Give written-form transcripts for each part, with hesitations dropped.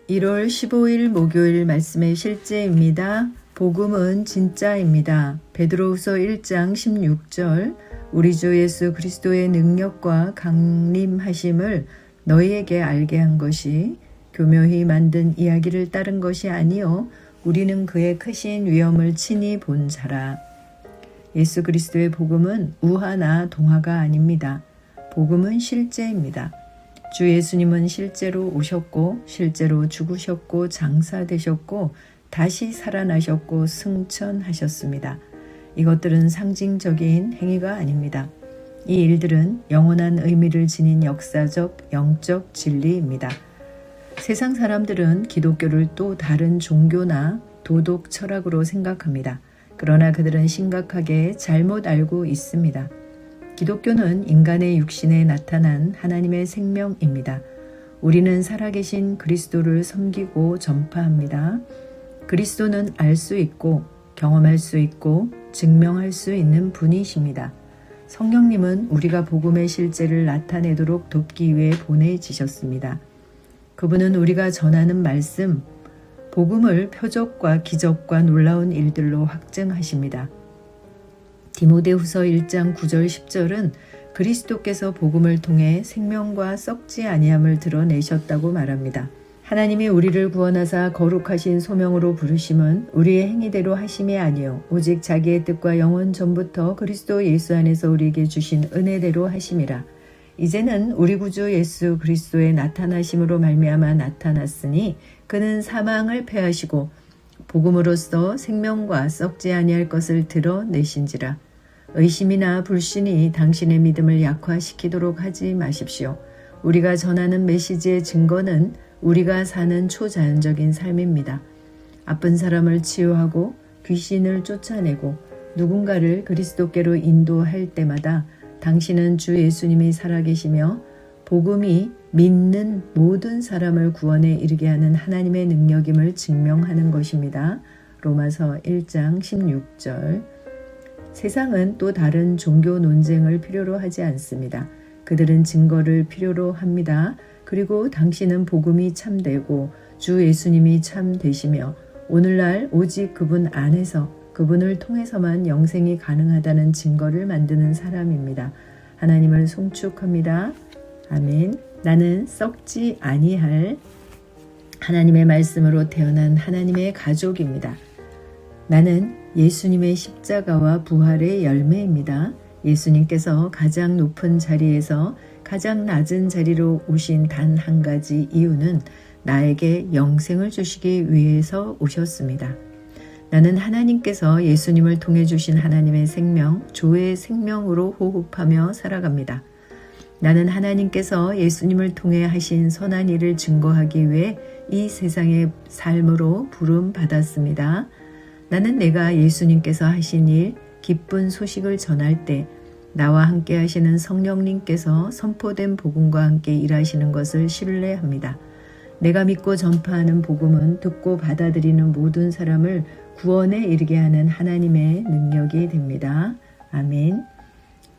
1월 15일 목요일 말씀의 실제입니다. 복음은 진짜입니다. 베드로후서 1장 16절 우리 주 예수 그리스도의 능력과 강림하심을 너희에게 알게 한 것이 교묘히 만든 이야기를 따른 것이 아니요 우리는 그의 크신 위엄을 친히 본 자라. 예수 그리스도의 복음은 우화나 동화가 아닙니다. 복음은 실제입니다. 주 예수님은 실제로 오셨고 실제로 죽으셨고 장사되셨고 다시 살아나셨고 승천하셨습니다. 이것들은 상징적인 행위가 아닙니다. 이 일들은 영원한 의미를 지닌 역사적, 영적 진리입니다. 세상 사람들은 기독교를 또 다른 종교나 도덕 철학으로 생각합니다. 그러나 그들은 심각하게 잘못 알고 있습니다. 기독교는 인간의 육신에 나타난 하나님의 생명입니다. 우리는 살아계신 그리스도를 섬기고 전파합니다. 그리스도는 알 수 있고 경험할 수 있고 증명할 수 있는 분이십니다. 성령님은 우리가 복음의 실제를 나타내도록 돕기 위해 보내지셨습니다. 그분은 우리가 전하는 말씀, 복음을 표적과 기적과 놀라운 일들로 확증하십니다. 디모데후서 1장 9절 10절은 그리스도께서 복음을 통해 생명과 썩지 아니함을 드러내셨다고 말합니다. 하나님이 우리를 구원하사 거룩하신 소명으로 부르심은 우리의 행위대로 하심이 아니요 오직 자기의 뜻과 영원 전부터 그리스도 예수 안에서 우리에게 주신 은혜대로 하심이라. 이제는 우리 구주 예수 그리스도의 나타나심으로 말미암아 나타났으니 그는 사망을 패하시고 복음으로써 생명과 썩지 아니할 것을 드러내신지라. 의심이나 불신이 당신의 믿음을 약화시키도록 하지 마십시오. 우리가 전하는 메시지의 증거는 우리가 사는 초자연적인 삶입니다. 아픈 사람을 치유하고 귀신을 쫓아내고 누군가를 그리스도께로 인도할 때마다 당신은 주 예수님이 살아계시며 복음이 믿는 모든 사람을 구원에 이르게 하는 하나님의 능력임을 증명하는 것입니다. 로마서 1장 16절. 세상은 또 다른 종교 논쟁을 필요로 하지 않습니다. 그들은 증거를 필요로 합니다. 그리고 당신은 복음이 참되고 주 예수님이 참되시며 오늘날 오직 그분 안에서 그분을 통해서만 영생이 가능하다는 증거를 만드는 사람입니다. 하나님을 송축합니다. 아멘. 나는 썩지 아니할 하나님의 말씀으로 태어난 하나님의 가족입니다. 나는 예수님의 십자가와 부활의 열매입니다. 예수님께서 가장 높은 자리에서 가장 낮은 자리로 오신 단 한 가지 이유는 나에게 영생을 주시기 위해서 오셨습니다. 나는 하나님께서 예수님을 통해 주신 하나님의 생명, 조의 생명으로 호흡하며 살아갑니다. 나는 하나님께서 예수님을 통해 하신 선한 일을 증거하기 위해 이 세상의 삶으로 부름 받았습니다. 나는 내가 예수님께서 하신 일, 기쁜 소식을 전할 때 나와 함께 하시는 성령님께서 선포된 복음과 함께 일하시는 것을 신뢰합니다. 내가 믿고 전파하는 복음은 듣고 받아들이는 모든 사람을 구원에 이르게 하는 하나님의 능력이 됩니다. 아멘.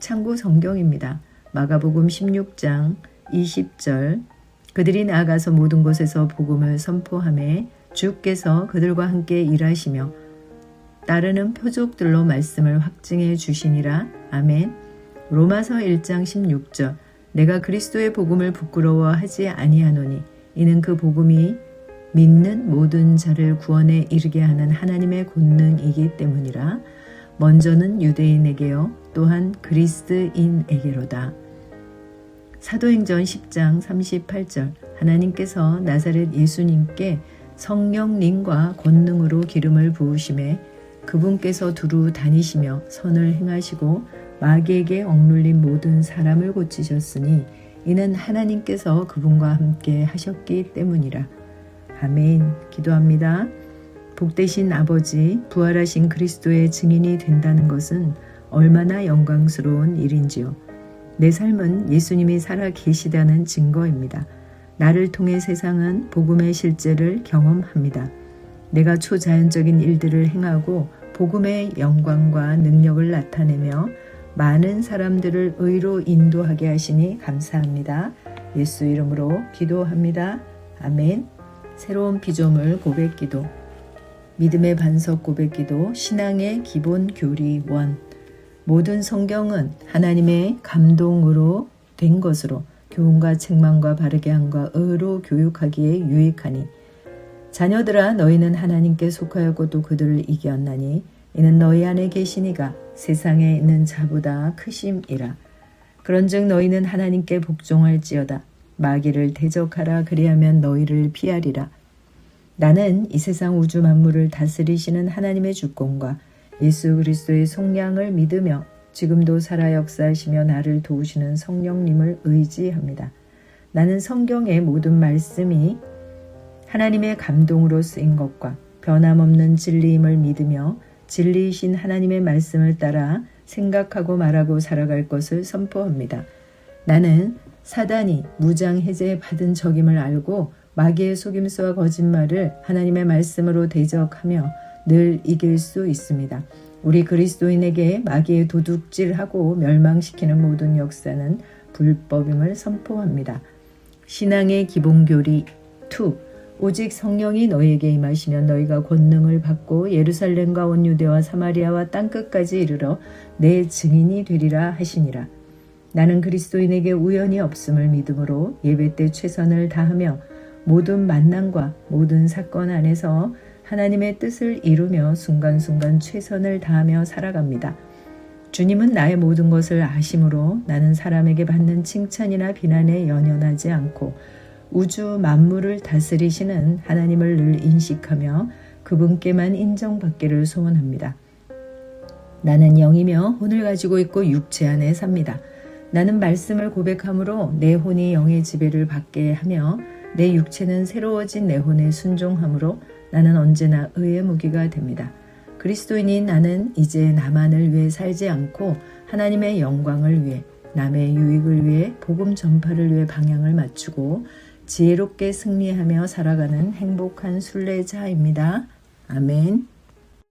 참고 성경입니다. 마가복음 16장 20절 그들이 나아가서 모든 곳에서 복음을 선포하며 주께서 그들과 함께 일하시며 따르는 표적들로 말씀을 확증해 주시니라. 아멘. 로마서 1장 16절 내가 그리스도의 복음을 부끄러워하지 아니하노니 이는 그 복음이 믿는 모든 자를 구원에 이르게 하는 하나님의 권능이기 때문이라. 먼저는 유대인에게요 또한 그리스도인에게로다. 사도행전 10장 38절 하나님께서 나사렛 예수님께 성령님과 권능으로 기름을 부으심에 그분께서 두루 다니시며 선을 행하시고 마귀에게 억눌린 모든 사람을 고치셨으니 이는 하나님께서 그분과 함께 하셨기 때문이라. 아멘. 기도합니다. 복되신 아버지, 부활하신 그리스도의 증인이 된다는 것은 얼마나 영광스러운 일인지요. 내 삶은 예수님이 살아 계시다는 증거입니다. 나를 통해 세상은 복음의 실제를 경험합니다. 내가 초자연적인 일들을 행하고 복음의 영광과 능력을 나타내며 많은 사람들을 의로 인도하게 하시니 감사합니다. 예수 이름으로 기도합니다. 아멘. 새로운 피조물 고백기도, 믿음의 반석 고백기도, 신앙의 기본 교리 1. 모든 성경은 하나님의 감동으로 된 것으로 교훈과 책망과 바르게 함과 의로 교육하기에 유익하니 자녀들아 너희는 하나님께 속하였고 또 그들을 이겼나니 이는 너희 안에 계시니가 세상에 있는 자보다 크심이라. 그런즉 너희는 하나님께 복종할지어다. 마귀를 대적하라. 그리하면 너희를 피하리라. 나는 이 세상 우주 만물을 다스리시는 하나님의 주권과 예수 그리스도의 속량을 믿으며 지금도 살아 역사하시며 나를 도우시는 성령님을 의지합니다. 나는 성경의 모든 말씀이 하나님의 감동으로 쓰인 것과 변함없는 진리임을 믿으며 진리이신 하나님의 말씀을 따라 생각하고 말하고 살아갈 것을 선포합니다. 나는 사단이 무장 해제받은 적임을 알고 마귀의 속임수와 거짓말을 하나님의 말씀으로 대적하며 늘 이길 수 있습니다. 우리 그리스도인에게 마귀의 도둑질하고 멸망시키는 모든 역사는 불법임을 선포합니다. 신앙의 기본교리 2. 오직 성령이 너희에게 임하시면 너희가 권능을 받고 예루살렘과 온 유대와 사마리아와 땅끝까지 이르러 내 증인이 되리라 하시니라. 나는 그리스도인에게 우연이 없음을 믿음으로 예배 때 최선을 다하며 모든 만남과 모든 사건 안에서 하나님의 뜻을 이루며 순간순간 최선을 다하며 살아갑니다. 주님은 나의 모든 것을 아심으로 나는 사람에게 받는 칭찬이나 비난에 연연하지 않고 우주 만물을 다스리시는 하나님을 늘 인식하며 그분께만 인정받기를 소원합니다. 나는 영이며 혼을 가지고 있고 육체 안에 삽니다. 나는 말씀을 고백함으로 내 혼이 영의 지배를 받게 하며 내 육체는 새로워진 내 혼에 순종함으로 나는 언제나 의의 무기가 됩니다. 그리스도인인 나는 이제 나만을 위해 살지 않고 하나님의 영광을 위해 남의 유익을 위해 복음 전파를 위해 방향을 맞추고 지혜롭게 승리하며 살아가는 행복한 순례자입니다. 아멘.